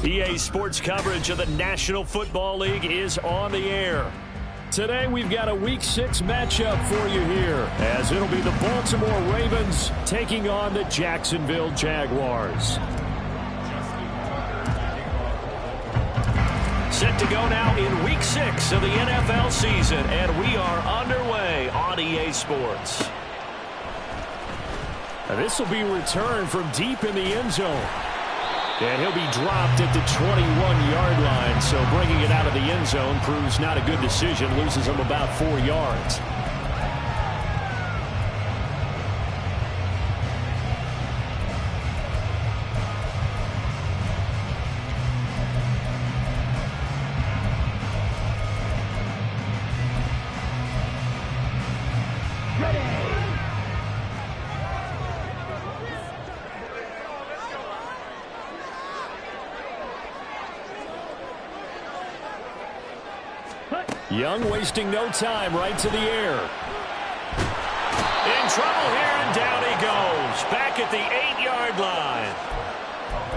EA Sports coverage of the National Football League is on the air. Today we've got a Week 6 matchup for you here, as it'll be the Baltimore Ravens taking on the Jacksonville Jaguars. Set to go now in Week 6 of the NFL season, and we are underway on EA Sports. This will be returned from deep in the end zone. And he'll be dropped at the 21-yard line, so bringing it out of the end zone proves not a good decision, loses him about 4 yards. Young wasting no time, right to the air. In trouble here, and down he goes. Back at the 8-yard line.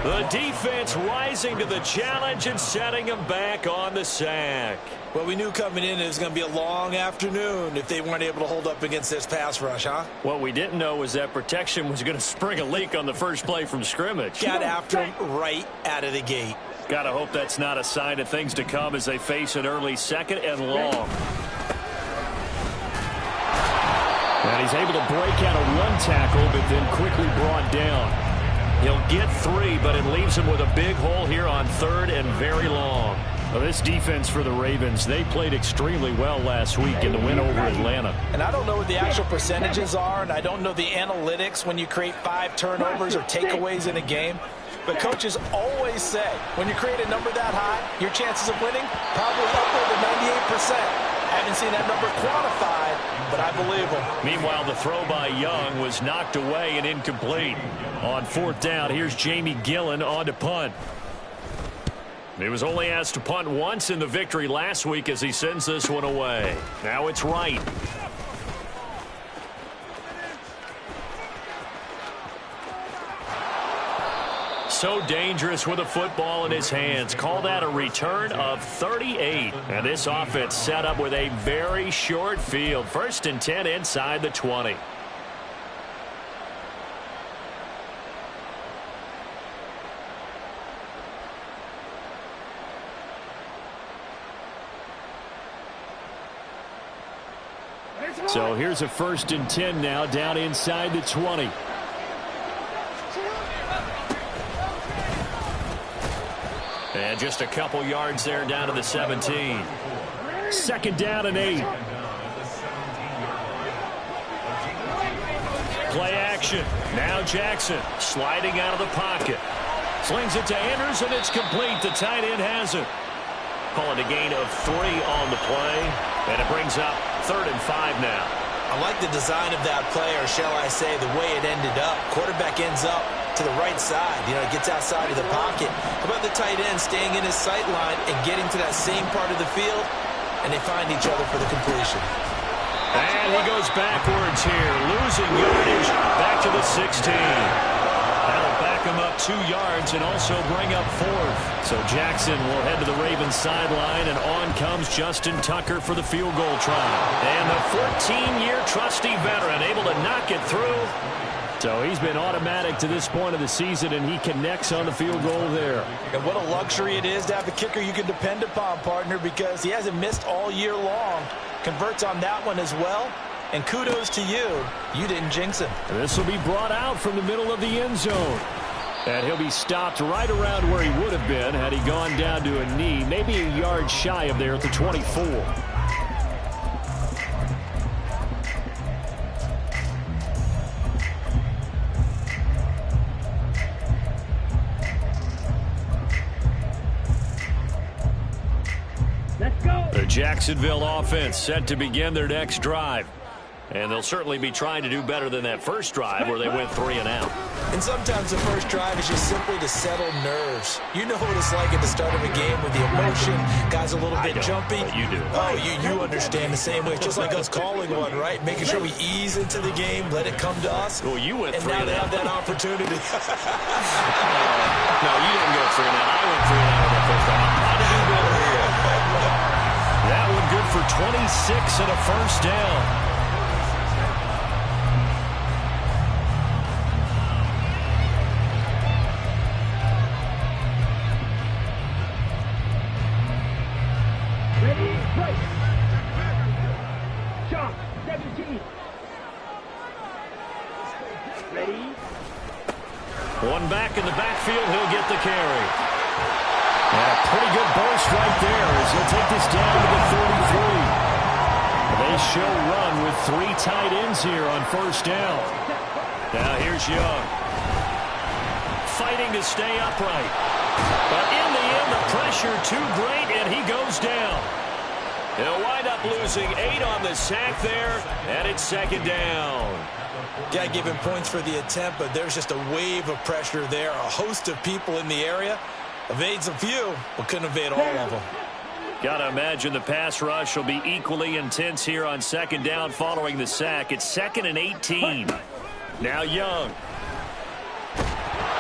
The defense rising to the challenge and setting him back on the sack. Well, we knew coming in it was going to be a long afternoon if they weren't able to hold up against this pass rush, huh? What we didn't know was that protection was going to spring a leak on the first play from scrimmage. Got after him right out of the gate. Got to hope that's not a sign of things to come as they face an early second and long. And he's able to break out of one tackle, but then quickly brought down. He'll get 3, but it leaves him with a big hole here on 3rd and very long. Well, this defense for the Ravens, they played extremely well last week in the win over Atlanta. And I don't know what the actual percentages are, and I don't know the analytics when you create 5 turnovers or takeaways in a game. But coaches always say, when you create a number that high, your chances of winning probably upward to 98%. Haven't seen that number quantified, but I believe them. Meanwhile, the throw by Young was knocked away and incomplete. On 4th down, here's Jamie Gillen on to punt. He was only asked to punt once in the victory last week as he sends this one away. Now it's right. So dangerous with a football in his hands. Call that a return of 38. And this offense set up with a very short field. 1st and 10 inside the 20. So here's a 1st and 10 now down inside the 20. And just a couple yards there down to the 17. 2nd down and 8. Play action. Now Jackson sliding out of the pocket. Slings it to Andrews, and it's complete. The tight end has it. Calling a gain of 3 on the play. And it brings up 3rd and 5 now. I like the design of that play, or shall I say the way it ended up. Quarterback ends up to the right side. You know, gets outside of the pocket. How about the tight end staying in his sight line and getting to that same part of the field? And they find each other for the completion. And he goes backwards here. Losing yardage back to the 16. That'll back him up 2 yards and also bring up 4th. So Jackson will head to the Ravens sideline, and on comes Justin Tucker for the field goal try. And the 14-year trusty veteran able to knock it through. So he's been automatic to this point of the season, and he connects on the field goal there. And what a luxury it is to have a kicker you can depend upon, partner, because he hasn't missed all year long. Converts on that one as well. And kudos to you. You didn't jinx him. And this will be brought out from the middle of the end zone. And he'll be stopped right around where he would have been had he gone down to a knee, maybe a yard shy of there at the 24. The Jacksonville offense set to begin their next drive. And they'll certainly be trying to do better than that first drive where they went 3 and out. And sometimes the first drive is just simply to settle nerves. You know what it's like at the start of a game with the emotion. Guys a little bit jumpy. You do. Oh, you understand the same way. It's just like us calling one, right? Making sure we ease into the game, let it come to us. Well, you went 3 and and now out. they have that opportunity. No, you didn't go 3 and out. I went 3 and out on that first time. How did you go here? That one good for 26 and a first down. One back in the backfield, he'll get the carry. And a pretty good burst right there as he'll take this down to the 33. They show run with 3 tight ends here on first down. Now here's Young. Fighting to stay upright. But in the end, the pressure too great, and he goes down. He'll wind up losing 8 on the sack there, and it's second down. Got to give him points for the attempt, but there's just a wave of pressure there. A host of people in the area. Evades a few, but couldn't evade all of them. Got to imagine the pass rush will be equally intense here on second down following the sack. It's 2nd and 18. Now Young.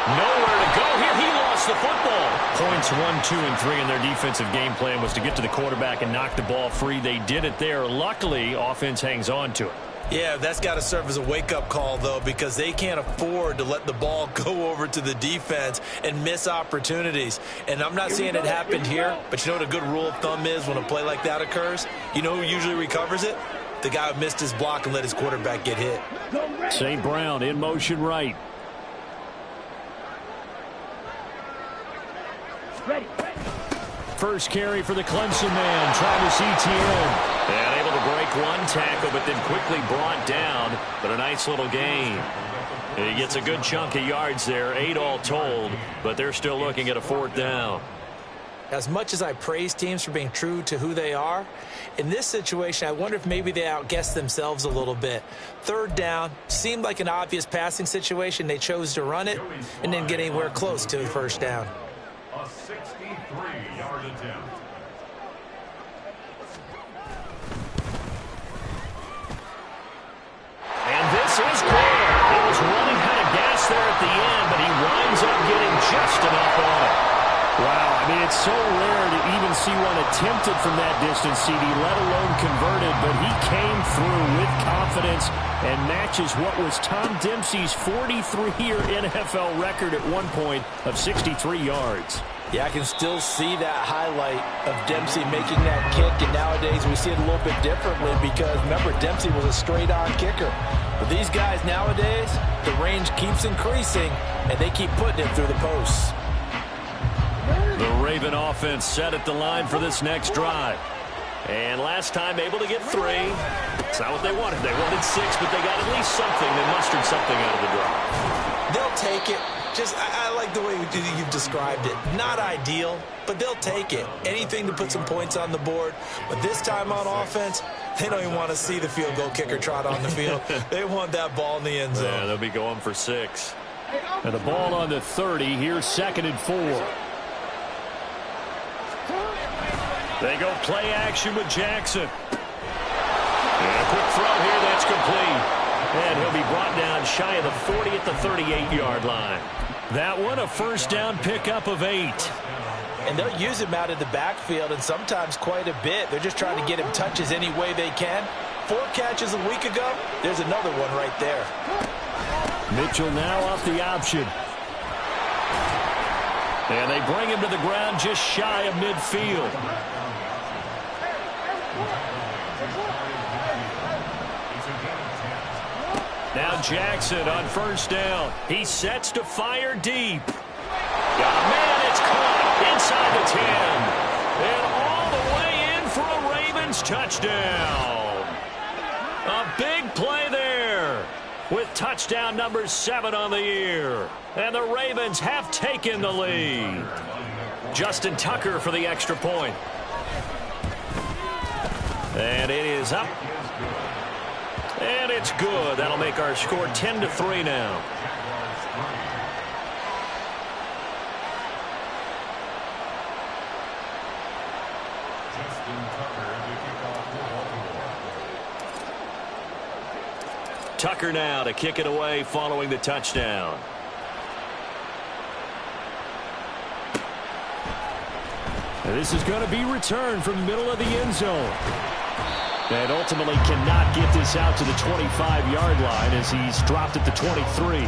Nowhere to go here. He lost the football. Points 1, 2, and 3 in their defensive game plan was to get to the quarterback and knock the ball free. They did it there. Luckily, offense hangs on to it. Yeah, that's got to serve as a wake-up call, though, because they can't afford to let the ball go over to the defense and miss opportunities. And I'm not saying it happened here, but you know what a good rule of thumb is when a play like that occurs? You know who usually recovers it? The guy who missed his block and let his quarterback get hit. St. Brown in motion right. First carry for the Clemson man, Travis Etienne. And able to break one tackle, but then quickly brought down. But a nice little gain. And he gets a good chunk of yards there, 8 all told, but they're still looking at a 4th down. As much as I praise teams for being true to who they are, in this situation, I wonder if maybe they outguessed themselves a little bit. 3rd down, seemed like an obvious passing situation. They chose to run it and didn't get anywhere close to the first down. A 63-yard attempt. And this is good. He was running kind of gas there at the end, but he winds up getting just enough on it. Wow, I mean, it's so rare to even see one attempted from that distance, CD, let alone converted, but he came through with confidence and matches what was Tom Dempsey's 43-year NFL record at one point of 63 yards. Yeah, I can still see that highlight of Dempsey making that kick, and nowadays we see it a little bit differently because, remember, Dempsey was a straight-on kicker. But these guys nowadays, the range keeps increasing, and they keep putting it through the posts. The Raven offense set at the line for this next drive. And last time able to get 3. It's not what they wanted. They wanted 6, but they got at least something. They mustered something out of the drive. They'll take it. Just, I like the way you've described it. Not ideal, but they'll take it. Anything to put some points on the board. But this time on offense, they don't even want to see the field goal kicker trot on the field. They want that ball in the end zone. Yeah, they'll be going for 6. And the ball on the 30. Here's 2nd and 4. They go play action with Jackson. And a quick throw here, that's complete. And he'll be brought down shy of the 40 at the 38-yard line. That one, a first down pickup of 8. And they'll use him out of the backfield, and sometimes quite a bit. They're just trying to get him touches any way they can. 4 catches a week ago, there's another one right there. Mitchell now off the option. And they bring him to the ground just shy of midfield. Now Jackson on first down. He sets to fire deep. Man, it's caught inside the 10. And all the way in for a Ravens touchdown. A big play there with touchdown number 7 on the year. And the Ravens have taken the lead. Justin Tucker for the extra point. And it is up. And it's good. That'll make our score 10-3 now. Tucker now to kick it away following the touchdown. And this is going to be returned from the middle of the end zone. And ultimately cannot get this out to the 25-yard line as he's dropped at the 23.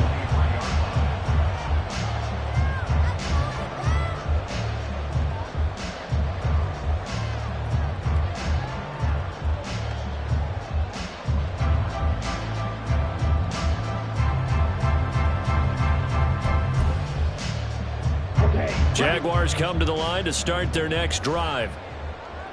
Jaguars come to the line to start their next drive.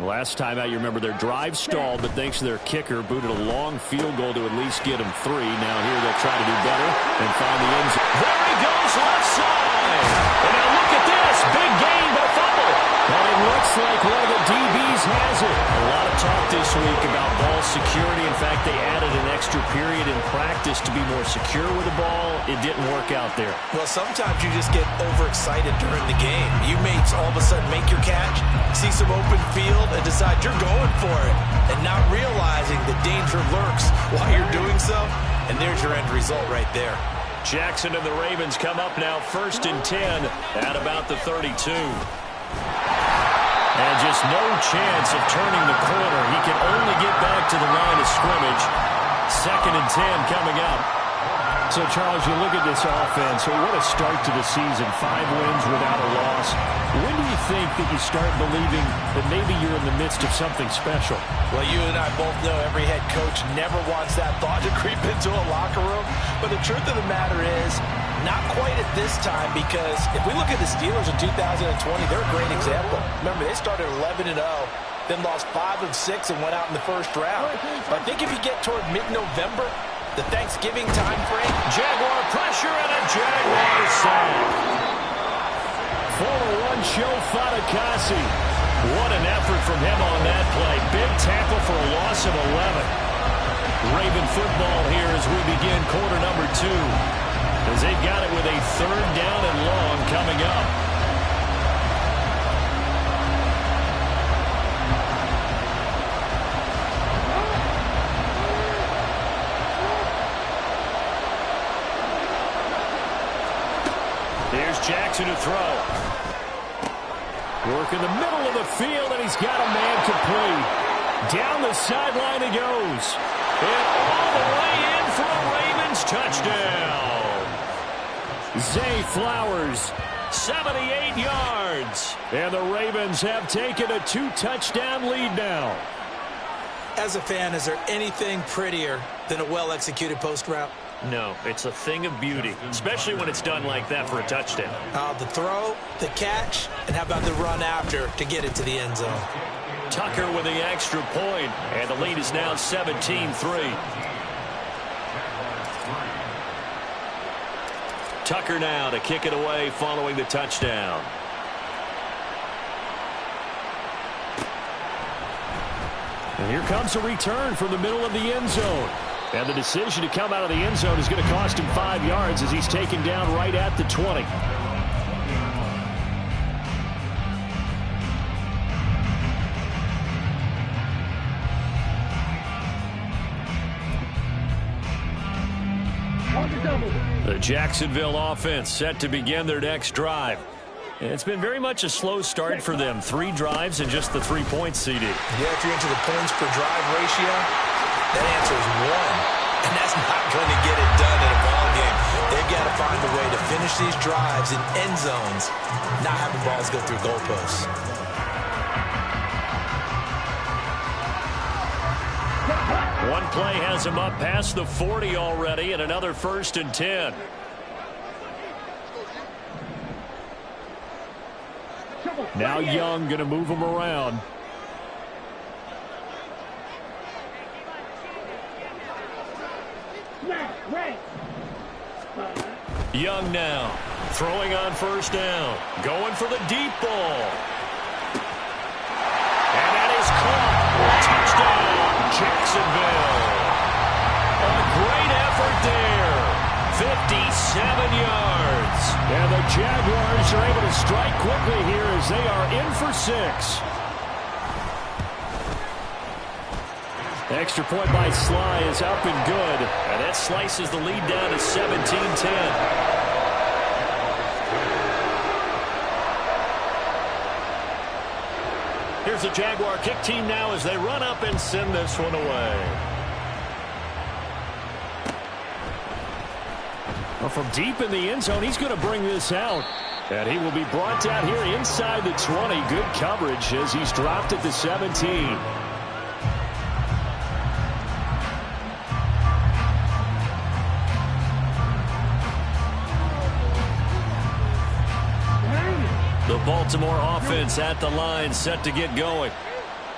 Last time out, you remember their drive stalled, but thanks to their kicker, booted a long field goal to at least get them 3. Now here they'll try to do better and find the end zone. There he goes, left side. And now look at this. Big gain, but a fumble. And it looks like one of the DBs has it. A lot of talk this week about ball security. In fact, they added an extra period in practice to be more secure with the ball. It didn't work out there. Well, sometimes you just get overexcited during the game. You may all of a sudden make your catch, see some open field, and decide you're going for it, and not realizing the danger lurks while you're doing so, and there's your end result right there. Jackson and the Ravens come up now 1st and 10 at about the 32. And just no chance of turning the corner. He can only get back to the line of scrimmage. 2nd and 10 coming up. So, Charles, you look at this offense, so what a start to the season. 5 wins without a loss. When do you think that you start believing that maybe you're in the midst of something special? Well, you and I both know every head coach never wants that thought to creep into a locker room. But the truth of the matter is, not quite at this time, because if we look at the Steelers in 2020, they're a great example. Remember, they started 11-0, then lost 5 of 6 and went out in the first round. But I think if you get toward mid-November, the Thanksgiving time frame, Jaguar pressure and a Jaguar sack. Former one-show Fatukasi. What an effort from him on that play. Big tackle for a loss of 11. Raven football here as we begin quarter number 2. As they've got it with a 3rd down and long coming up. Here's Jackson to throw. Work in the middle of the field, and he's got a man complete. Down the sideline he goes. And all the way in for a Ravens touchdown. Zay Flowers, 78 yards. And the Ravens have taken a 2-touchdown lead now. as a fan, is there anything prettier than a well-executed post route? No, it's a thing of beauty, especially when it's done like that for a touchdown. The throw, the catch, and how about the run after to get it to the end zone? Tucker with the extra point, and the lead is now 17-3. Tucker now to kick it away following the touchdown. And here comes a return from the middle of the end zone. And the decision to come out of the end zone is going to cost him 5 yards as he's taken down right at the 20. The Jacksonville offense set to begin their next drive. It's been very much a slow start for them. 3 drives and just the 3 points, CD. Yeah, if you're into the points per drive ratio, that answer is 1. And that's not going to get it done in a ball game. They've got to find a way to finish these drives in end zones, not having balls go through goalposts. One play has him up past the 40 already, and another 1st and 10. Now Young going to move him around. Young now throwing on 1st down, going for the deep ball. And that is caught. Touchdown. Jaguars are able to strike quickly here as they are in for 6. Extra point by Sly is up and good. And that slices the lead down to 17-10. Here's the Jaguar kick team now as they run up and send this one away. Well, from deep in the end zone, he's going to bring this out. And he will be brought down here inside the 20. Good coverage as he's dropped at the 17. The Baltimore offense at the line, set to get going.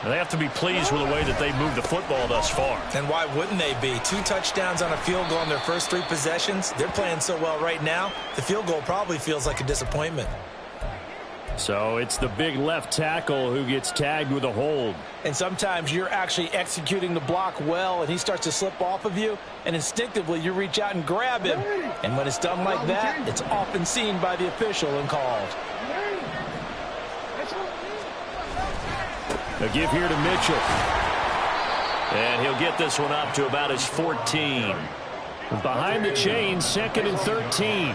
They have to be pleased with the way that they've moved the football thus far. And why wouldn't they be? 2 touchdowns on a field goal in their first 3 possessions. They're playing so well right now, the field goal probably feels like a disappointment. So it's the big left tackle who gets tagged with a hold. And sometimes you're actually executing the block well, and he starts to slip off of you, and instinctively you reach out and grab him. And when it's done like that, it's often seen by the official and called. A give here to Mitchell. And he'll get this one up to about his 14. Behind the chains, 2nd and 13.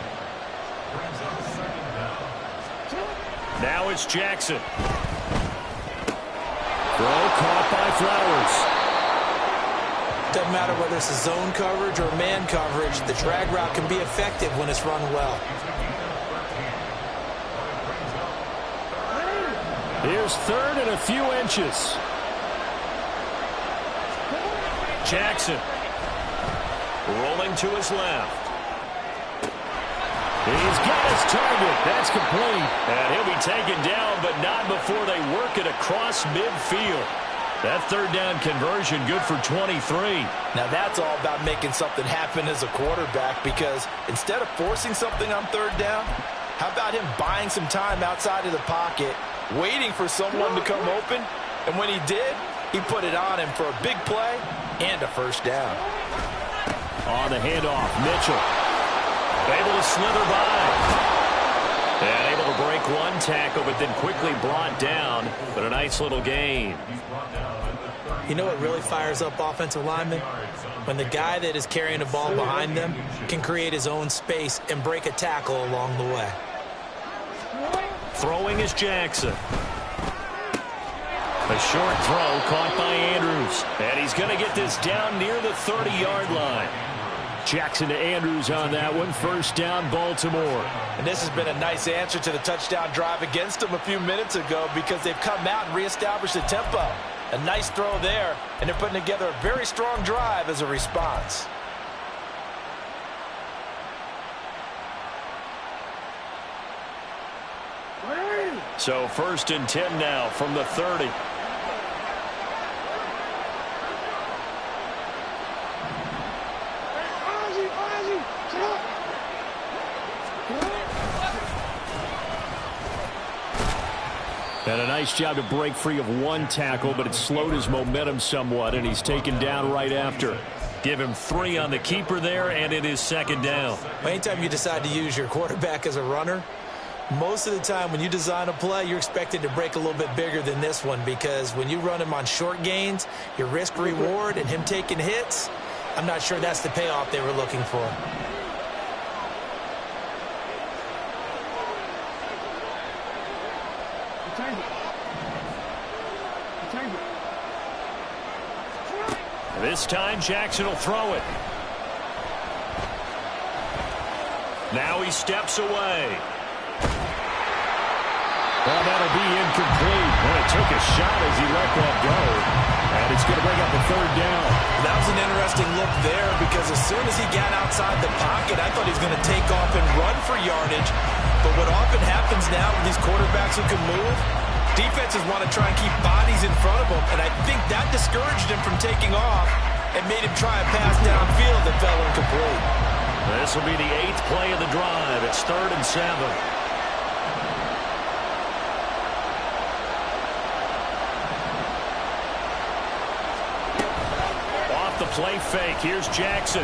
Now it's Jackson. Throw caught by Flowers. Doesn't matter whether it's a zone coverage or man coverage, the drag route can be effective when it's run well. Here's 3rd and a few inches. Jackson rolling to his left. He's got his target. That's complete. And he'll be taken down, but not before they work it across midfield. That 3rd down conversion good for 23. Now that's all about making something happen as a quarterback, because instead of forcing something on 3rd down, how about him buying some time outside of the pocket, waiting for someone to come open, and when he did, he put it on him for a big play and a 1st down. On the handoff, Mitchell able to slither by. And able to break 1 tackle, but then quickly brought down. But a nice little gain. You know what really fires up offensive linemen? When the guy that is carrying the ball behind them can create his own space and break a tackle along the way. Throwing is Jackson. A short throw caught by Andrews. And he's going to get this down near the 30-yard line. Jackson to Andrews on that one. 1st down, Baltimore. And this has been a nice answer to the touchdown drive against them a few minutes ago, because they've come out and reestablished the tempo. A nice throw there, and they're putting together a very strong drive as a response. So 1st and 10 now from the 30. And a nice job to break free of 1 tackle, but it slowed his momentum somewhat, and he's taken down right after. Give him 3 on the keeper there, and it is 2nd down. Anytime you decide to use your quarterback as a runner, most of the time when you design a play, you're expected to break a little bit bigger than this one, because when you run him on short gains, your risk-reward and him taking hits, I'm not sure that's the payoff they were looking for. This time, Jackson will throw it. Now he steps away. Well, that'll be incomplete. Well, it took a shot as he let that go. And it's going to bring up a 3rd down. That was an interesting look there, because as soon as he got outside the pocket, I thought he was going to take off and run for yardage. But what often happens now with these quarterbacks who can move, defenses want to try and keep bodies in front of them, and I think that discouraged him from taking off and made him try a pass downfield that fell incomplete. This will be the 8th play of the drive. It's 3rd and 7. Off the play fake, here's Jackson.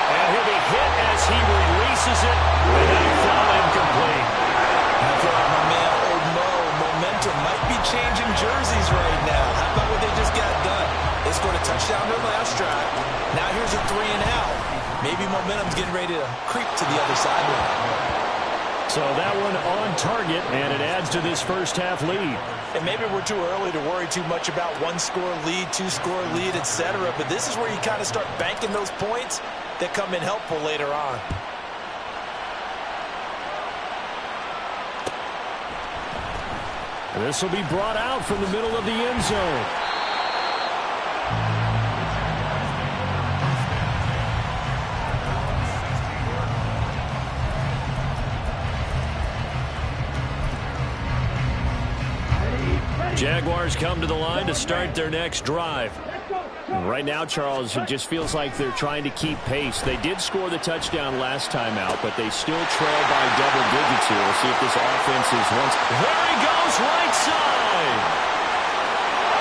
And he'll be hit as he releases misses it, and that fell incomplete. I feel like my man Old Mo, momentum might be changing jerseys right now. How about what they just got done? They scored a touchdown their last drive. Now here's a 3 and out. Maybe momentum's getting ready to creep to the other sideline. So that one on target, and it adds to this first half lead. And maybe we're too early to worry too much about one-score lead, two-score lead, etc. But this is where you kind of start banking those points that come in helpful later on. This will be brought out from the middle of the end zone. Jaguars come to the line to start their next drive. Right now, Charles, it just feels like they're trying to keep pace. They did score the touchdown last time out, but they still trail by double digits here. We'll see if this offense is once. There he goes, right side.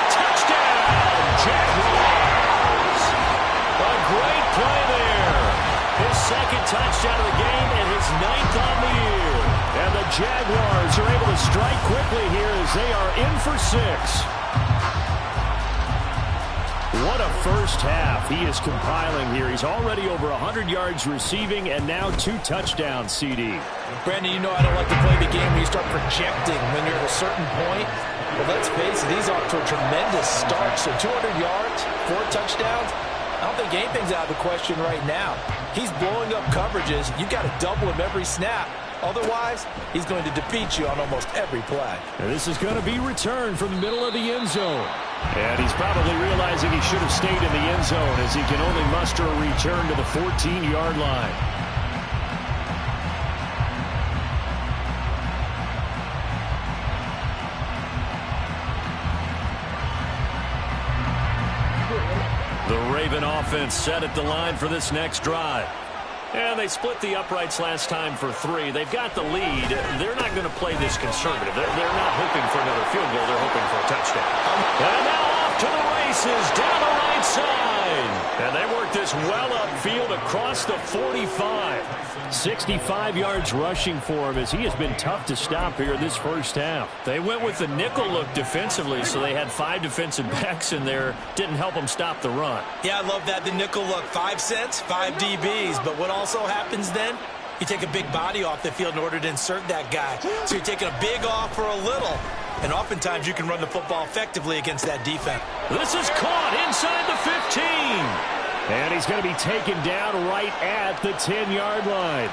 Touchdown, Jaguars. A great play there. His second touchdown of the game and his 9th on the year. And the Jaguars are able to strike quickly here as they are in for 6. What a first half he is compiling here. He's already over 100 yards receiving and now 2 touchdowns, CD. Brandon, you know I don't like to play the game where you start projecting when you're at a certain point. But let's face it, he's off to a tremendous start. So 200 yards, 4 touchdowns. I don't think anything's out of the question right now. He's blowing up coverages. You've got to double him every snap. Otherwise, he's going to defeat you on almost every play. And this is going to be returned from the middle of the end zone. And he's probably realizing he should have stayed in the end zone as he can only muster a return to the 14-yard line. The Raven offense set at the line for this next drive. And they split the uprights last time for 3. They've got the lead. They're not going to play this conservative. They're not hoping for another field goal. They're hoping for a touchdown. And now off to the races down the right side. And they work this well upfield across the 45. 65 yards rushing for him as he has been tough to stop here this first half. They went with the nickel look defensively, so they had 5 defensive backs in there. Didn't help them stop the run. Yeah, I love that. The nickel look, 5 cents, 5 DBs. But what also happens then? You take a big body off the field in order to insert that guy. So you're taking a big off for a little. And oftentimes you can run the football effectively against that defense. This is caught inside the 15. And he's going to be taken down right at the 10-yard line.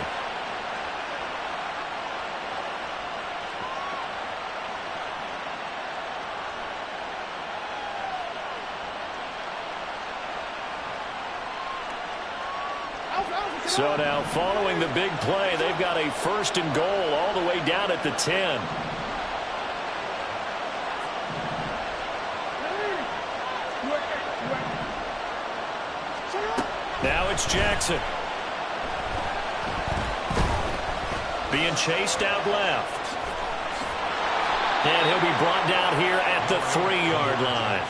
So now, following the big play, they've got a 1st and goal all the way down at the 10. Now it's Jackson. Being chased out left. And he'll be brought down here at the 3-yard line.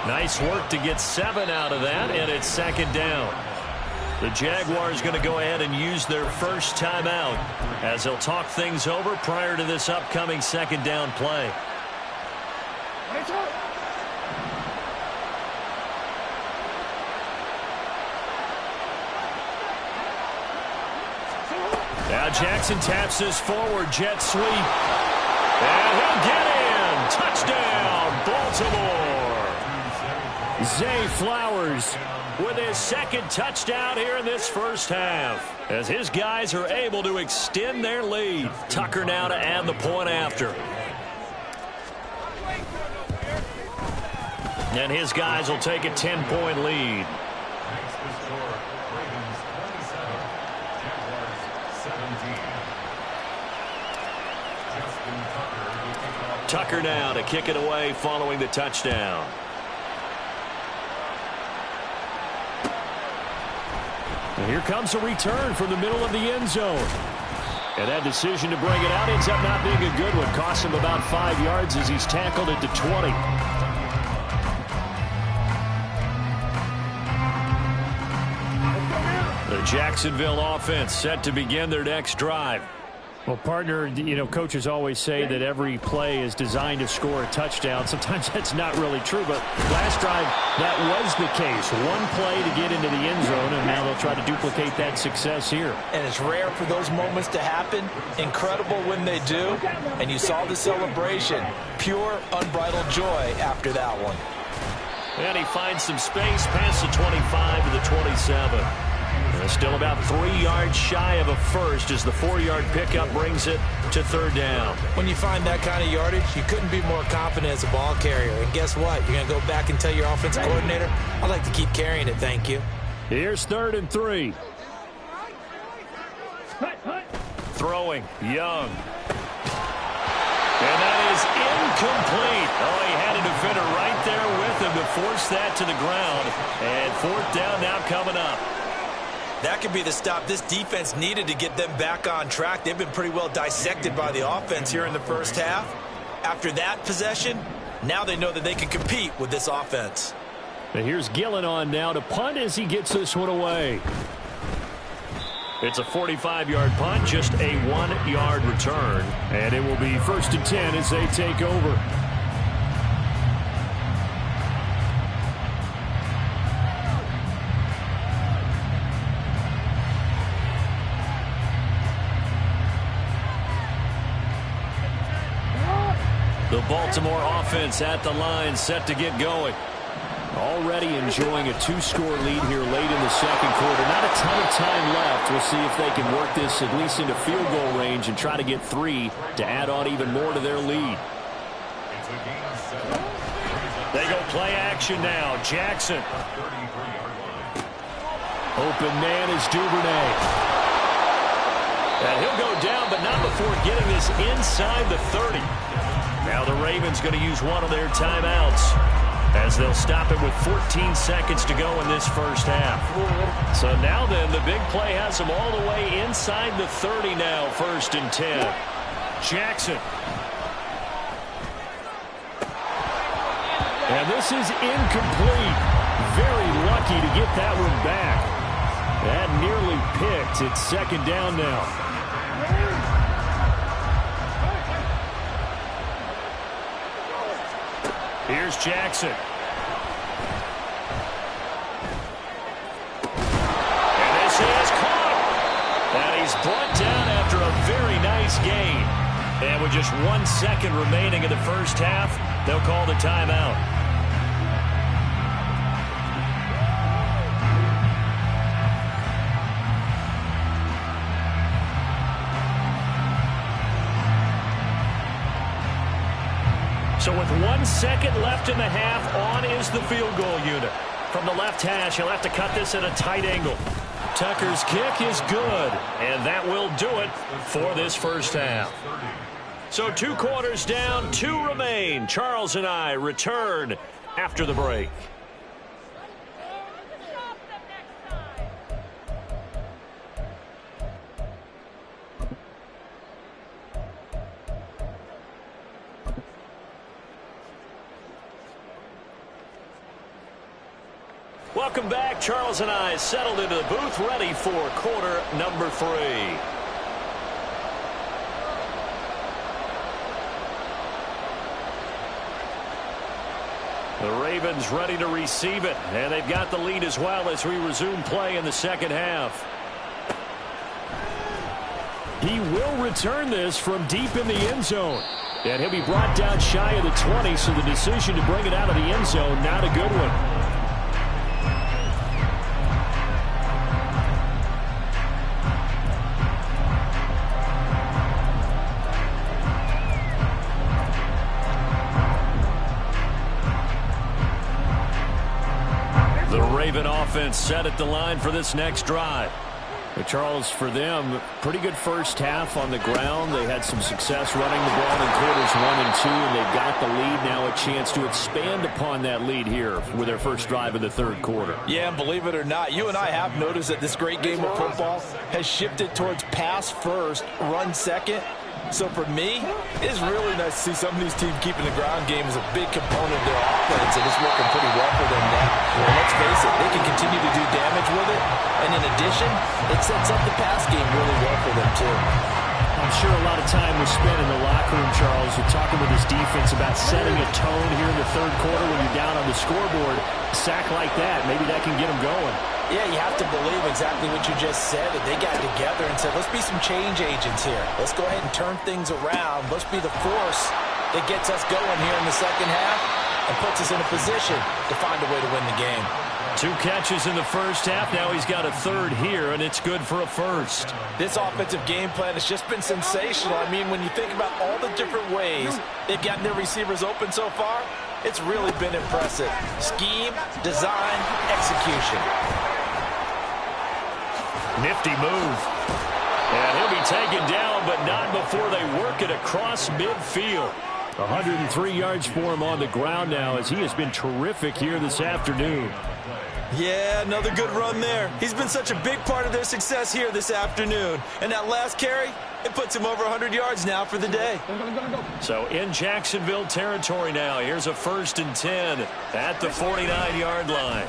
Nice work to get 7 out of that, and it's 2nd down. The Jaguars going to go ahead and use their first timeout as they'll talk things over prior to this upcoming 2nd down play. Now Jackson taps this forward jet sweep. And he'll get in. Touchdown, Baltimore. Zay Flowers with his 2nd touchdown here in this first half, as his guys are able to extend their lead. Tucker now to add the point after. And his guys will take a 10-point lead. Tucker now to kick it away following the touchdown. And here comes a return from the middle of the end zone. And that decision to bring it out ends up not being a good one. Costs him about 5 yards as he's tackled at the 20. The Jacksonville offense set to begin their next drive. Well, partner, coaches always say that every play is designed to score a touchdown. Sometimes that's not really true, but last drive, that was the case. One play to get into the end zone, and now they'll try to duplicate that success here. And it's rare for those moments to happen. Incredible when they do. And you saw the celebration. Pure, unbridled joy after that one. And he finds some space past the 25 to the 27. Still about 3 yards shy of a first as the 4-yard pickup brings it to third down. When you find that kind of yardage, you couldn't be more confident as a ball carrier. And guess what? You're going to go back and tell your offensive coordinator, I'd like to keep carrying it, thank you. Here's 3rd and 3. Throwing, Young. And that is incomplete. Oh, he had a defender right there with him to force that to the ground. And 4th down now coming up. That could be the stop this defense needed to get them back on track. They've been pretty well dissected by the offense here in the first half. After that possession, now they know that they can compete with this offense. And here's Gillen on now to punt as he gets this one away. It's a 45-yard punt, just a 1-yard return. And it will be 1st and 10 as they take over. The Baltimore offense at the line, set to get going. Already enjoying a 2-score lead here late in the second quarter. Not a ton of time left. We'll see if they can work this at least into field goal range and try to get 3 to add on even more to their lead. They go play action now. Jackson. Open man is Duvernay. And he'll go down, but not before getting this inside the 30. Now the Ravens going to use one of their timeouts as they'll stop it with 14 seconds to go in this first half. So now then, the big play has them all the way inside the 30 now, 1st and 10. Jackson. And this is incomplete. Very lucky to get that one back. That nearly picked. It's 2nd down now. Here's Jackson. And this is caught. And he's brought down after a very nice gain. And with just 1 second remaining in the first half, they'll call the timeout. So with 1 second left in the half, on is the field goal unit. From the left hash, he'll have to cut this at a tight angle. Tucker's kick is good, and that will do it for this first half. So 2 quarters down, 2 remain. Charles and I return after the break. Welcome back. Charles and I settled into the booth, ready for quarter number 3. The Ravens ready to receive it, and they've got the lead as well as we resume play in the second half. He will return this from deep in the end zone. And he'll be brought down shy of the 20, so the decision to bring it out of the end zone, not a good one. Raven offense set at the line for this next drive. But Charles, for them, pretty good first half on the ground. They had some success running the ball in quarters 1 and 2, and they've got the lead now, a chance to expand upon that lead here with their first drive of the third quarter. Yeah, and believe it or not, you and I have noticed that this great game of football has shifted towards pass first, run second. So for me, it's really nice to see some of these teams keeping the ground game as a big component of their offense, and it's working pretty well for them now. Well, let's face it, they can continue to do damage with it, and in addition, it sets up the pass game really well for them too. I'm sure a lot of time was spent in the locker room, Charles, with talking with his defense about setting a tone here in the third quarter when you're down on the scoreboard. A sack like that, maybe that can get them going. Yeah, you have to believe exactly what you just said, that they got together and said, let's be some change agents here. Let's go ahead and turn things around. Let's be the force that gets us going here in the second half and puts us in a position to find a way to win the game. 2 catches in the first half. Now he's got a third here, and it's good for a first. This offensive game plan has just been sensational. I mean, when you think about all the different ways they've gotten their receivers open so far, it's really been impressive. Scheme, design, execution. Nifty move. And he'll be taken down, but not before they work it across midfield. 103 yards for him on the ground now, as he has been terrific here this afternoon. Yeah, another good run there. He's been such a big part of their success here this afternoon. And that last carry, it puts him over 100 yards now for the day. So in Jacksonville territory now. Here's a 1st and 10 at the 49-yard line.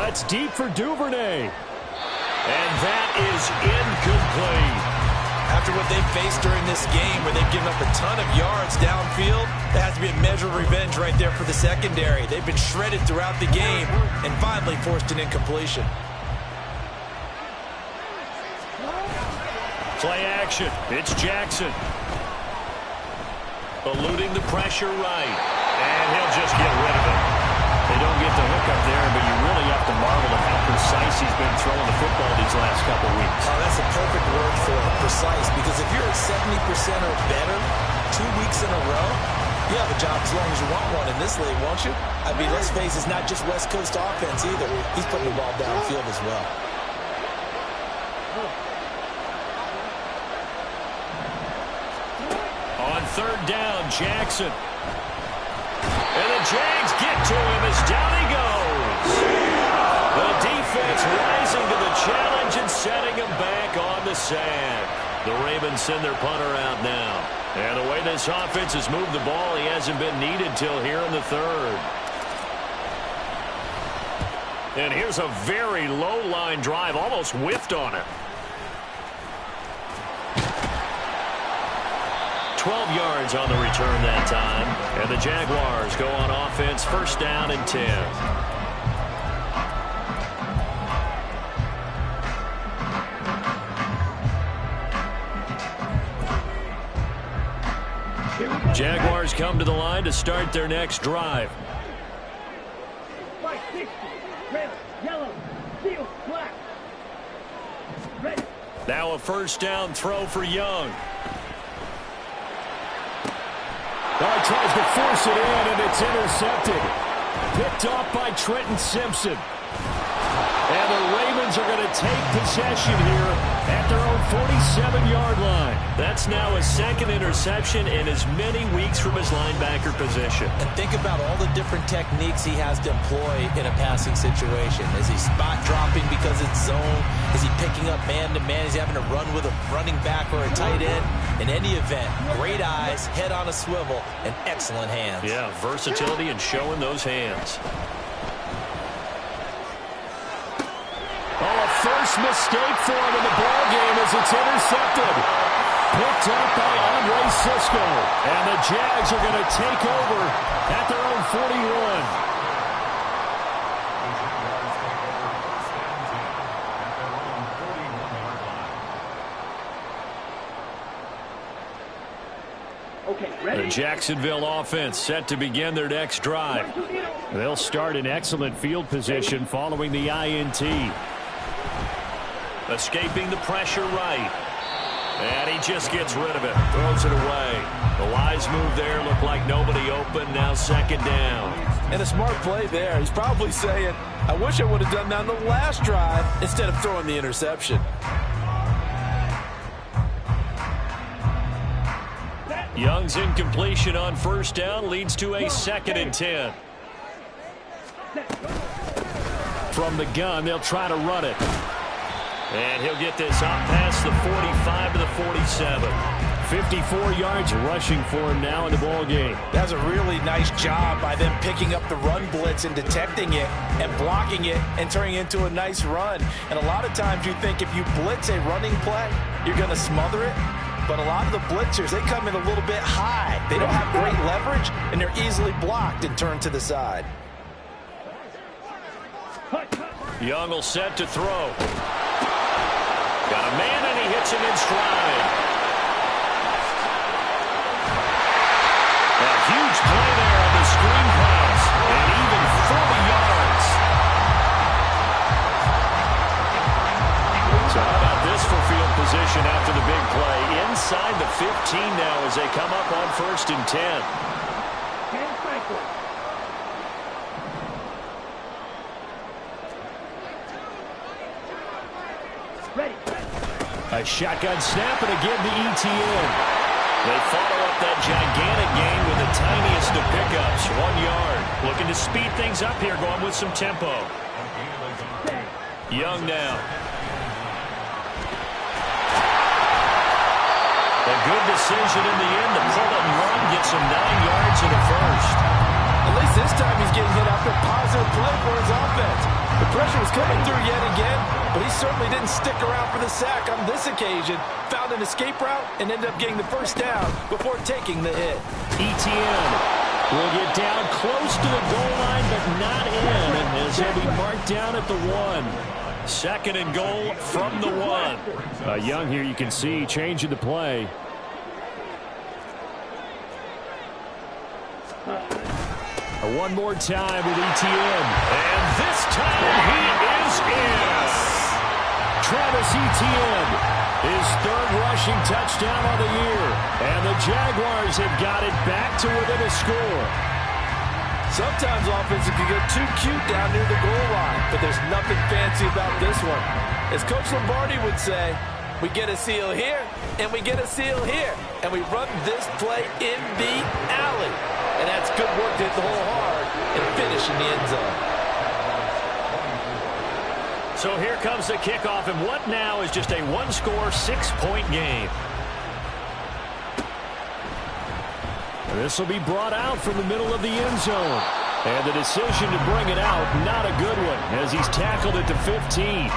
It's deep for Duvernay. And that is incomplete. After what they've faced during this game, where they've given up a ton of yards downfield, that has to be a measure of revenge right there for the secondary. They've been shredded throughout the game and finally forced an incompletion. Play action. It's Jackson. Eluding the pressure right. And he'll just get rid of it. They don't get the hook up there, but you really have to marvel at how precise he's been throwing the football these last couple weeks. Oh, that's a perfect word for it, precise, because if you're at 70% or better 2 weeks in a row, you have a job as long as you want one in this league, won't you? I mean, let's face it, it's not just West Coast offense either. He's putting the ball downfield as well. On 3rd down, Jackson. And the Jags get to him as down he goes. The defense rising to the challenge and setting him back on the sand. The Ravens send their punter out now. And the way this offense has moved the ball, he hasn't been needed till here in the 3rd. And here's a very low-line drive, almost whiffed on it. 12 yards on the return that time. And the Jaguars go on offense, 1st down and 10. Jaguars come to the line to start their next drive. White, 60, red, yellow, teal, black. Red. Now a 1st down throw for Young. Oh, he tries to force it in, and it's intercepted. Picked off by Trenton Simpson. And the Ravens are going to take possession here at their own 47-yard line. That's now his 2nd interception in as many weeks from his linebacker position. And think about all the different techniques he has to employ in a passing situation. Is he spot dropping because it's zone? Is he picking up man-to-man? Is he having to run with a running back or a tight end? In any event, great eyes, head on a swivel, and excellent hands. Yeah, versatility and showing those hands. Oh, a first mistake for him in the ball game as it's intercepted. Picked up by Andre Sisco. And the Jags are going to take over at their own 41. The Jacksonville offense set to begin their next drive. They'll start in excellent field position following the INT. Escaping the pressure right. And he just gets rid of it. Throws it away. The wise move there. Looked like nobody open. Now 2nd down. And a smart play there. He's probably saying, I wish I would have done that on the last drive instead of throwing the interception. Young's incompletion on 1st down leads to a 2nd and 10. From the gun, they'll try to run it. And he'll get this up past the 45 to the 47. 54 yards rushing for him now in the ball game. That's a really nice job by them picking up the run blitz and detecting it and blocking it and turning it into a nice run. And a lot of times you think if you blitz a running play, you're going to smother it. But a lot of the blitzers, they come in a little bit high. They don't have great leverage, and they're easily blocked and turned to the side. Young will set to throw. Got a man, and he hits him in stride. A huge play there on the screen pass, and even 40 yards. So how about this for field position after the big play? Inside the 15 now as they come up on 1st and 10. Ready. A shotgun snap, and again the ETN. They follow up that gigantic gain with the tiniest of pickups, 1 yard. Looking to speed things up here, going with some tempo. Young now. A good decision in the end. The pull and run gets him 9 yards in the first. At least this time he's getting hit after a positive play for his offense. The pressure was coming through yet again, but he certainly didn't stick around for the sack on this occasion. Found an escape route and ended up getting the first down before taking the hit. ETN will get down close to the goal line, but not in, as he'll be marked down at the 1. 2nd and goal from the 1. Young here, you can see, changing the play. One more time with ETN. And this time he is in. Travis Etienne, his 3rd rushing touchdown on the year. And the Jaguars have got it back to within a score. Sometimes offense can get too cute down near the goal line, but there's nothing fancy about this one. As Coach Lombardi would say, we get a seal here, and we get a seal here, and we run this play in the alley. And that's good work to hit the hole hard and finish in the end zone. So here comes the kickoff, and what now is just a 1-score, 6-point game. This will be brought out from the middle of the end zone. And the decision to bring it out, not a good one, as he's tackled at the 15.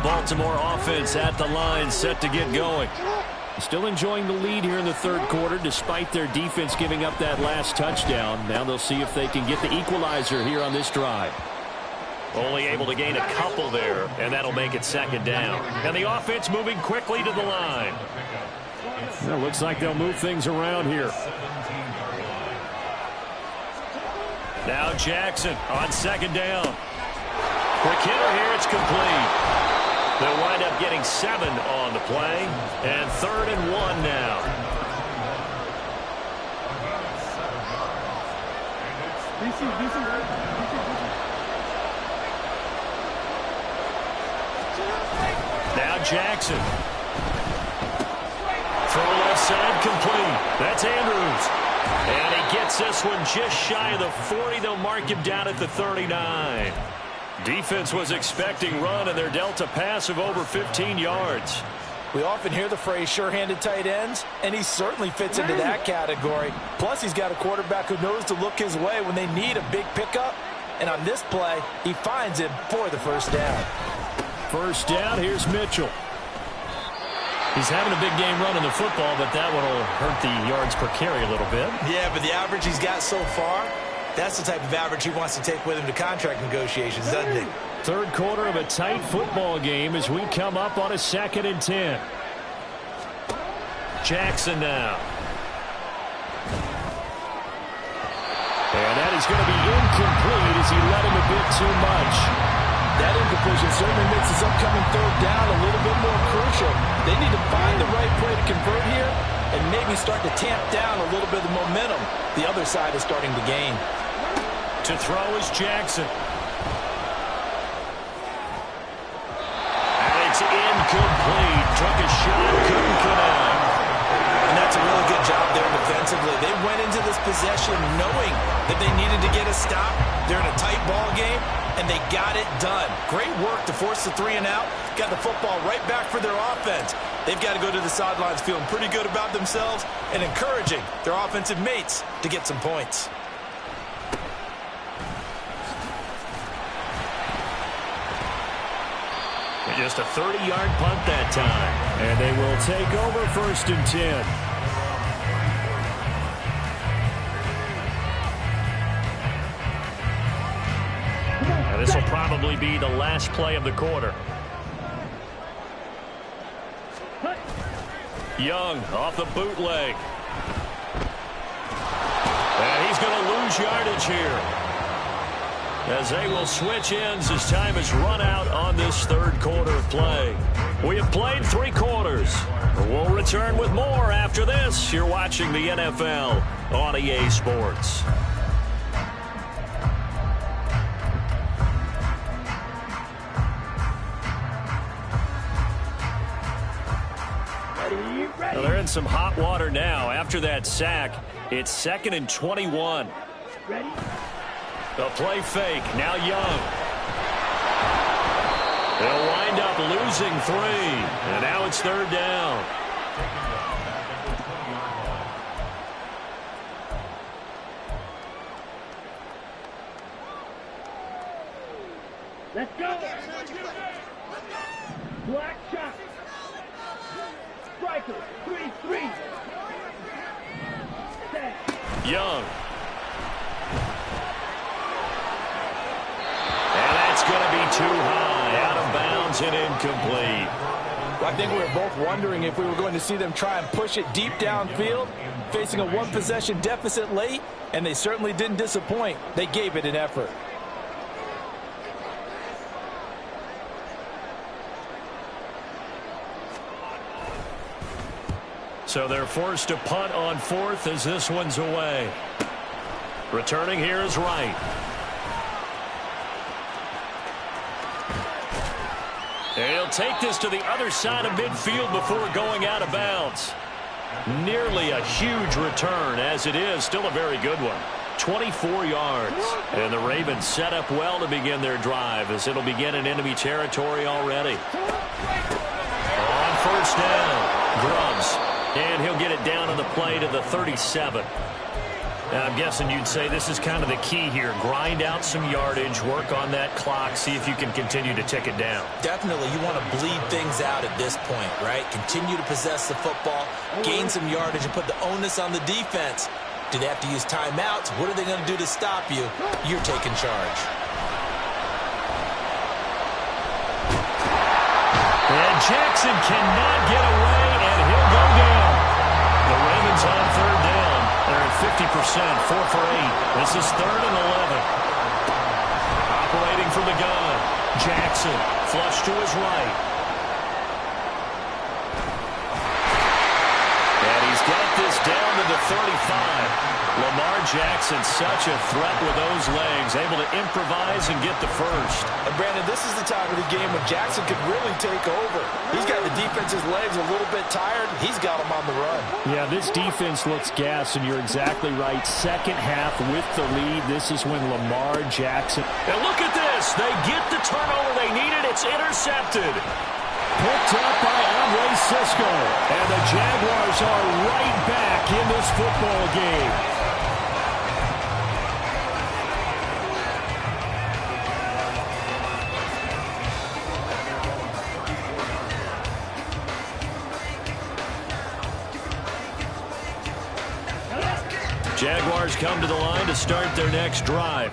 Baltimore offense at the line, set to get going. Still enjoying the lead here in the 3rd quarter, despite their defense giving up that last touchdown. Now they'll see if they can get the equalizer here on this drive. Only able to gain a couple there, and that'll make it 2nd down. And the offense moving quickly to the line. Well, looks like they'll move things around here. Now Jackson on 2nd down. Quick hitter here, it's complete. They'll wind up getting 7 on the play, and 3rd and 1 now. Now Jackson. Throw left side complete. That's Andrews. And he gets this one just shy of the 40. They'll mark him down at the 39. Defense was expecting run, and they're dealt a pass of over 15 yards. We often hear the phrase sure-handed tight ends, and he certainly fits into that category. Plus, he's got a quarterback who knows to look his way when they need a big pickup. And on this play, he finds him for the first down. First down, here's Mitchell. He's having a big game running the football, but that one will hurt the yards per carry a little bit. Yeah, but the average he's got so far, that's the type of average he wants to take with him to contract negotiations, doesn't he? 3rd quarter of a tight football game as we come up on a 2nd and 10. Jackson now. And that is going to be incomplete as he let him a bit too much. That incompletion certainly makes this upcoming 3rd down a little bit more crucial. They need to find the right play to convert here and maybe start to tamp down a little bit of the momentum the other side is starting to gain. To throw is Jackson. that they needed to get a stop. They're in a tight ball game, and they got it done. Great work to force the 3 and out. Got the football right back for their offense. They've got to go to the sidelines feeling pretty good about themselves and encouraging their offensive mates to get some points. Just a 30-yard punt that time. And they will take over 1st and 10. And this will probably be the last play of the quarter. Young off the bootleg. And he's going to lose yardage here, as they will switch ends as time has run out on this 3rd quarter of play. We have played 3 quarters. We'll return with more after this. You're watching the NFL on EA Sports. Well, they're in some hot water now. After that sack, it's 2nd and 21. Ready? The play fake. Now Young. They'll wind up losing 3. And now it's 3rd down. Let's go. Black shot. Striker. 3-3. Set. Young. And that's going to be too high. Out of bounds and incomplete. I think we were both wondering if we were going to see them try and push it deep downfield, facing a 1-possession deficit late, and they certainly didn't disappoint. They gave it an effort. So they're forced to punt on 4th as this one's away. Returning here is Wright. And he'll take this to the other side of midfield before going out of bounds. Nearly a huge return, as it is still a very good one. 24 yards. And the Ravens set up well to begin their drive, as it'll begin in enemy territory already. On 1st down, Grubbs. And he'll get it down on the play to the 37. Now, I'm guessing you'd say this is kind of the key here. Grind out some yardage, work on that clock, see if you can continue to tick it down. Definitely, you want to bleed things out at this point, right? Continue to possess the football, gain some yardage, and put the onus on the defense. Do they have to use timeouts? What are they going to do to stop you? You're taking charge. And Jackson cannot get away, and he'll go down. The Ravens on 3rd down. They're at 50%, 4 for 8. This is 3rd and 11. Operating from the gun. Jackson, flush to his right. And he's got this down to the 35. Lamar Jackson, such a threat with those legs, able to improvise and get the first. And Brandon, this is the time of the game when Jackson could really take over. He's got the defense's legs a little bit tired. He's got them on the run. Yeah, this defense looks gassed, and you're exactly right. 2nd half with the lead. This is when Lamar Jackson. And look at this. They get the turnover they needed. It's intercepted. Picked up by Andre Cisco. And the Jaguars are right back in this football game. Jaguars come to the line to start their next drive.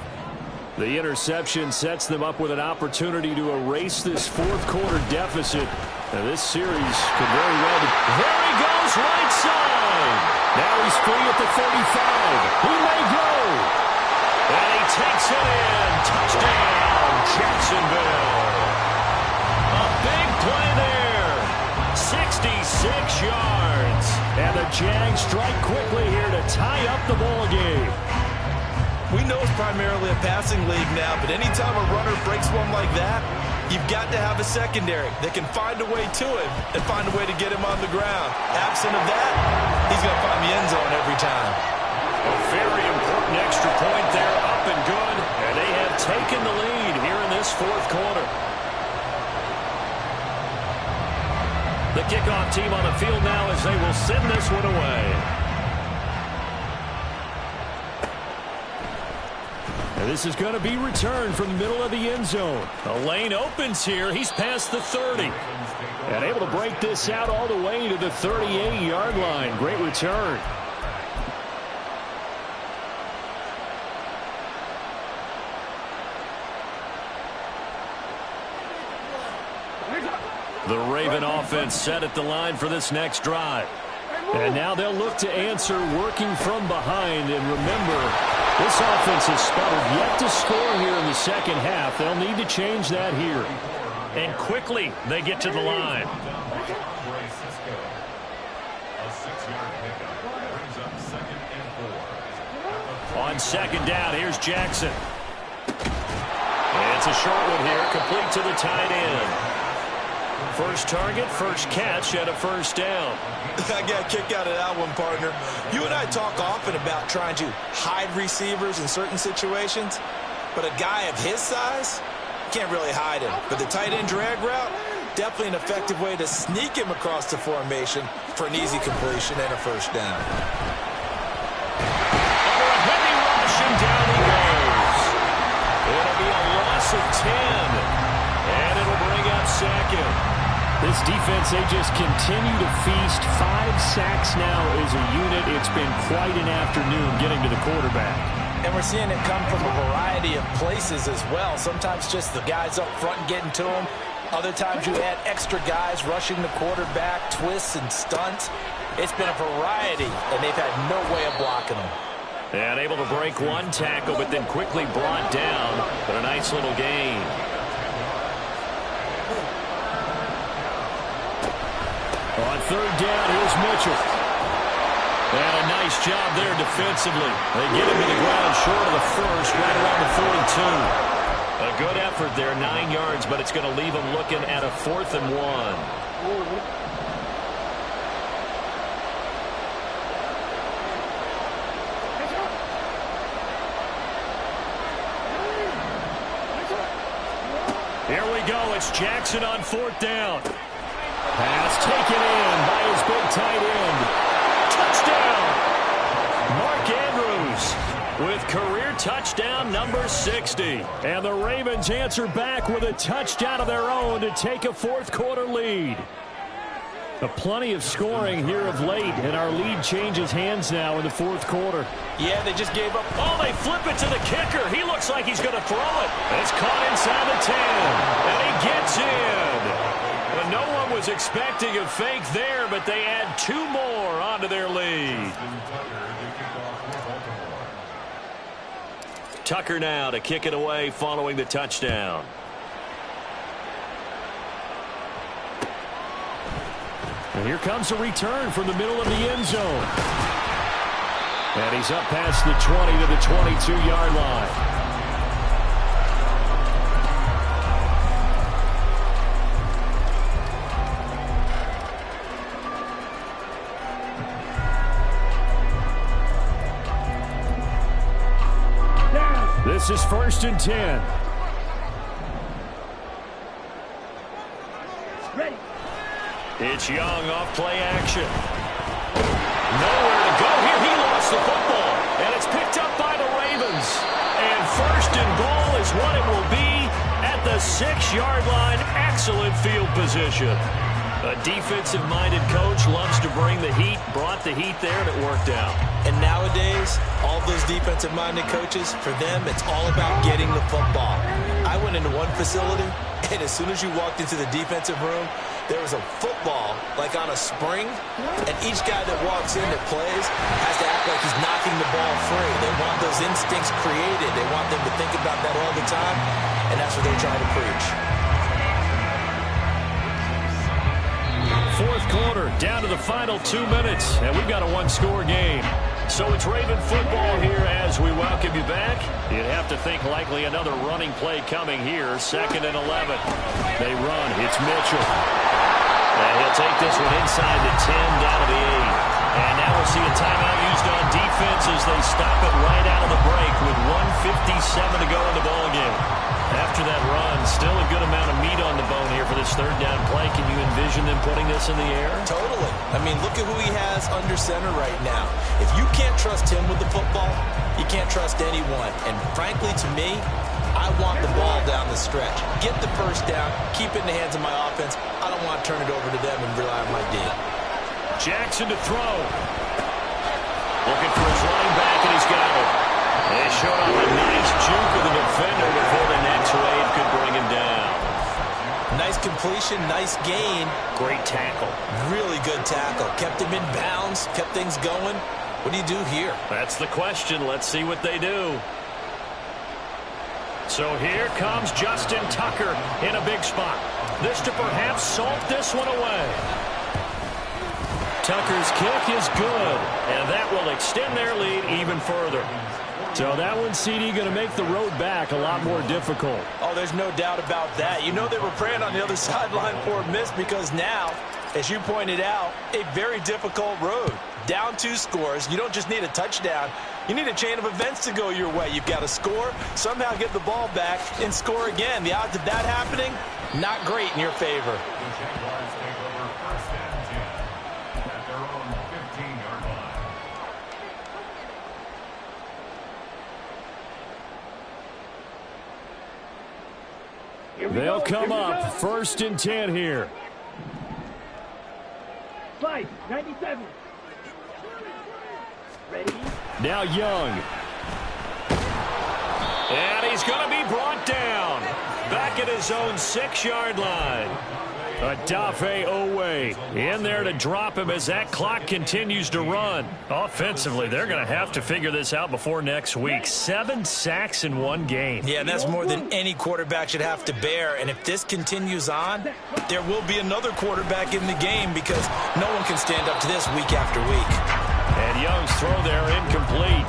The interception sets them up with an opportunity to erase this 4th quarter deficit. Now this series could very well be. There he goes, right side. Now he's free at the 35. He may go. And he takes it in. Touchdown, Jacksonville. A big play there. 66 yards. And the Jags strike quickly here to tie up the ball game. We know it's primarily a passing league now, but anytime a runner breaks one like that, you've got to have a secondary that can find a way to him and find a way to get him on the ground. Absent of that, he's going to find the end zone every time. A very important An extra point there, up and good. And they have taken the lead here in this fourth quarter. The kickoff team on the field now as they will send this one away. And this is going to be returned from the middle of the end zone. A lane opens here. He's past the 30. And able to break this out all the way to the 38-yard line. Great return. The Raven offense set at the line for this next drive. And now they'll look to answer working from behind. And remember, this offense has sputtered yet to score here in the second half. They'll need to change that here. And quickly they get to the line. On second down, here's Jackson. And it's a short one here, complete to the tight end. First target, first catch, and a first down. I got a kick out of that one, partner. You and I talk often about trying to hide receivers in certain situations, but a guy of his size, can't really hide him. But the tight end drag route, definitely an effective way to sneak him across the formation for an easy completion and a first down. Under a heavy rush, and down he goes. It'll be a loss of 10, and it'll bring up second. This defense, they just continue to feast. 5 sacks now as a unit. It's been quite an afternoon getting to the quarterback. And we're seeing it come from a variety of places as well. Sometimes just the guys up front getting to him. Other times you add extra guys rushing the quarterback, twists and stunts. It's been a variety, and they've had no way of blocking them. And able to break one tackle, but then quickly brought down. But a nice little gain. On third down, here's Mitchell. And a nice job there defensively. They get him to the ground short of the first, right around the 42. A good effort there, 9 yards, but it's going to leave him looking at a 4th and 1. Here we go. It's Jackson on 4th down. Pass taken in by his big tight end. Touchdown! Mark Andrews with career touchdown number 60. And the Ravens answer back with a touchdown of their own to take a fourth quarter lead. Plenty of scoring here of late, and our lead changes hands now in the fourth quarter. Yeah, they just gave up. Oh, they flip it to the kicker. He looks like he's going to throw it. It's caught inside the 10, and he gets in. And no one was expecting a fake there, but they add 2 more onto their lead. Tucker now to kick it away following the touchdown. And here comes a return from the middle of the end zone. And he's up past the 20 to the 22-yard line. This is 1st and 10. Ready. It's Young off play action. Nowhere to go here. He lost the football. And it's picked up by the Ravens. And 1st and goal is what it will be at the 6-yard line. Excellent field position. A defensive-minded coach loves to bring the heat. Brought the heat there, and it worked out. And nowadays, all those defensive-minded coaches, for them, it's all about getting the football. I went into one facility, and as soon as you walked into the defensive room, there was a football, like on a spring, and each guy that walks in that plays has to act like he's knocking the ball free. They want those instincts created. They want them to think about that all the time, and that's what they try to preach. Fourth quarter, down to the final 2 minutes, and we've got a 1-score game. So it's Raven football here as we welcome you back. You'd have to think likely another running play coming here. 2nd and 11. They run. It's Mitchell. And he'll take this one inside the 10, down to the 8. And now a we'll see a timeout used on defense as they stop it right out of the break with 1:57 to go in the ballgame. After that run, still a good amount of meat on the bone here for this third down play. Can you envision them putting this in the air? Totally. I mean, look at who he has under center right now. If you can't trust him with the football, you can't trust anyone. And frankly, to me, I want the ball down the stretch. Get the first down, keep it in the hands of my offense. I don't want to turn it over to them and rely on my D. Jackson to throw. Looking for his running back, and he's got it. They showed off a nice juke of the defender before the next wave could bring him down. Nice completion, nice gain. Great tackle. Really good tackle. Kept him in bounds, kept things going. What do you do here? That's the question. Let's see what they do. So here comes Justin Tucker in a big spot. This to perhaps salt this one away. Tucker's kick is good, and that will extend their lead even further. So that one, CD, going to make the road back a lot more difficult. Oh, there's no doubt about that. You know they were praying on the other sideline for a miss because now, as you pointed out, a very difficult road. Down 2 scores. You don't just need a touchdown. You need a chain of events to go your way. You've got to score, somehow get the ball back, and score again. The odds of that happening, not great in your favor. The Jaguars take over first and 10 at their own 15-yard line. They'll come up first and 10 here. 5:97. Ready? Now Young. And he's going to be brought down. Back at his own 6-yard line. Adafe Owe in there to drop him as that clock continues to run. Offensively, they're going to have to figure this out before next week. 7 sacks in one game. Yeah, and that's more than any quarterback should have to bear. And if this continues on, there will be another quarterback in the game because no one can stand up to this week after week. And Young's throw there incomplete.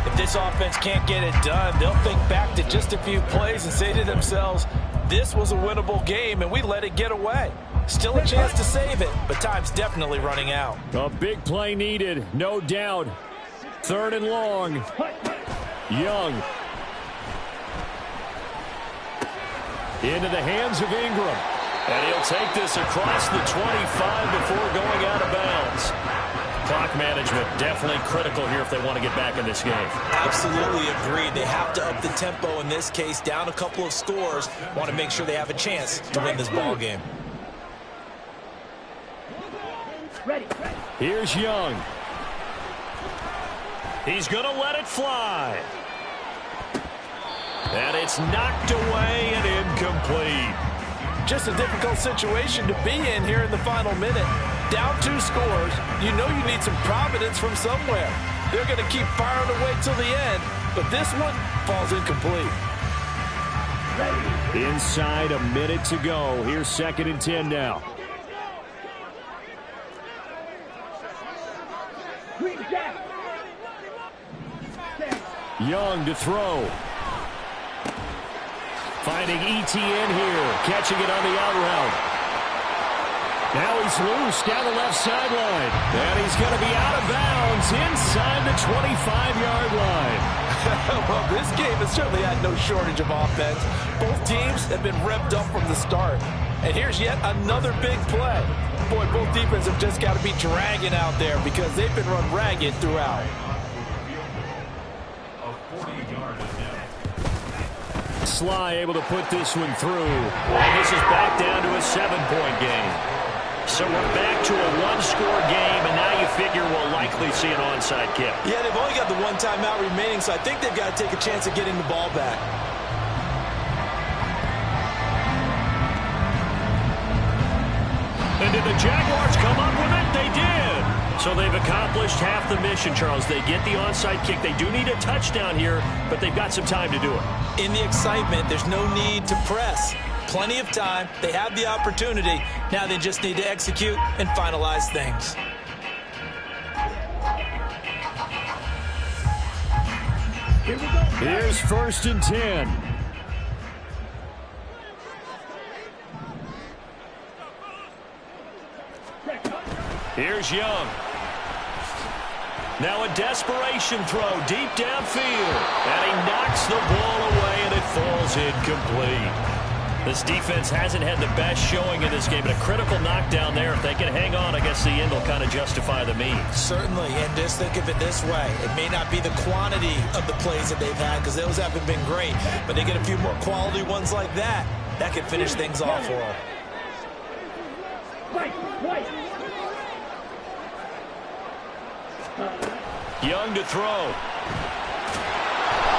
If this offense can't get it done, they'll think back to just a few plays and say to themselves, this was a winnable game, and we let it get away. Still a chance to save it, but time's definitely running out. A big play needed, no doubt. 3rd and long. Young. Into the hands of Ingram. And he'll take this across the 25 before going out of bounds. Clock management definitely critical here if they want to get back in this game. Absolutely agreed. They have to up the tempo in this case, down a couple of scores. Want to make sure they have a chance to win this ball game. Ready. Here's Young. He's going to let it fly. And it's knocked away and incomplete. Just a difficult situation to be in here in the final minute. Down 2 scores, you know you need some providence from somewhere. They're going to keep firing away till the end, but this one falls incomplete. Inside a minute to go. Here's 2nd and 10 now. Young to throw. Finding ETN here. Catching it on the out route. Now he's loose down the left sideline. And he's going to be out of bounds inside the 25-yard line. Well, this game has certainly had no shortage of offense. Both teams have been revved up from the start. And here's yet another big play. Boy, both defenses have just got to be dragging out there because they've been run ragged throughout. A 40-yard attempt. Sly able to put this one through. And this is back down to a 7-point game. So we're back to a 1-score game, and now you figure we'll likely see an onside kick. Yeah, they've only got the 1 timeout remaining, so I think they've got to take a chance at getting the ball back. And did the Jaguars come up with it? They did. So they've accomplished half the mission, Charles. They get the onside kick. They do need a touchdown here, but they've got some time to do it. In the excitement, there's no need to press. Plenty of time. They have the opportunity. Now they just need to execute and finalize things. Here's 1st and 10. Here's Young. Now a desperation throw deep downfield. And he knocks the ball away, and it falls incomplete. This defense hasn't had the best showing in this game, but a critical knockdown there. If they can hang on, I guess the end will kind of justify the means. Certainly, and just think of it this way. It may not be the quantity of the plays that they've had, because those haven't been great, but they get a few more quality ones like that. That can finish things off for them. Young to throw.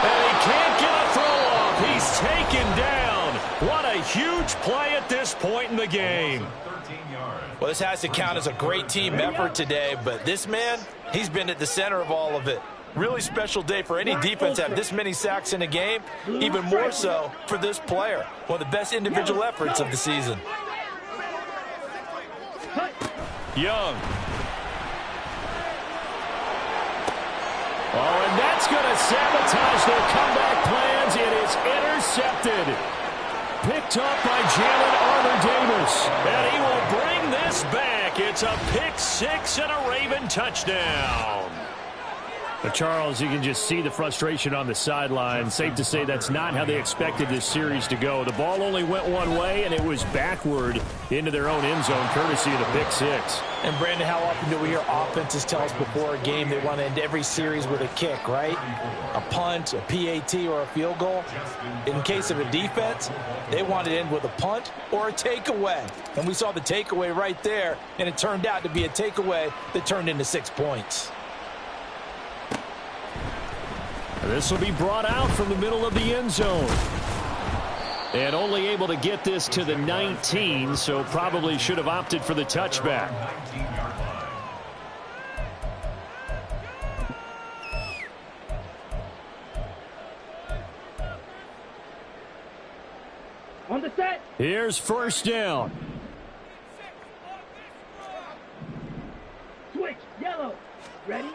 And he can't get a throw off. He's taken down. What a huge play at this point in the game. Well, this has to count as a great team effort today, but this man, he's been at the center of all of it. Really special day for any defense to have this many sacks in a game, even more so for this player. One of the best individual efforts of the season. Young. Oh, and that's going to sabotage their comeback plans. It is intercepted. Picked up by Jalen Armour-Davis. And he will bring this back. It's a pick six and a Raven touchdown. But Charles, you can just see the frustration on the sideline. Safe to say that's not how they expected this series to go. The ball only went one way, and it was backward into their own end zone, courtesy of the pick six. And, Brandon, how often do we hear offenses tell us before a game they want to end every series with a kick, right? A punt, a PAT, or a field goal. In case of a defense, they want to end with a punt or a takeaway. And we saw the takeaway right there, and it turned out to be a takeaway that turned into 6 points. This will be brought out from the middle of the end zone. And only able to get this to the 19, so probably should have opted for the touchback. On the set. Here's first down. Switch. Yellow. Ready?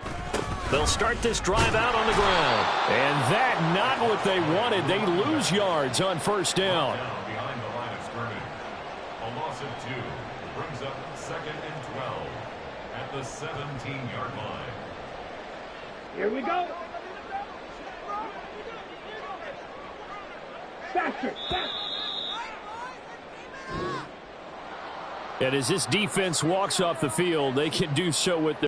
They'll start this drive out on the ground. And that not what they wanted. They lose yards on first down. Behind the line of scrimmage. A loss of 2 brings up 2nd and 12 at the 17-yard line. Here we go. Faster. And as this defense walks off the field, they can do so with the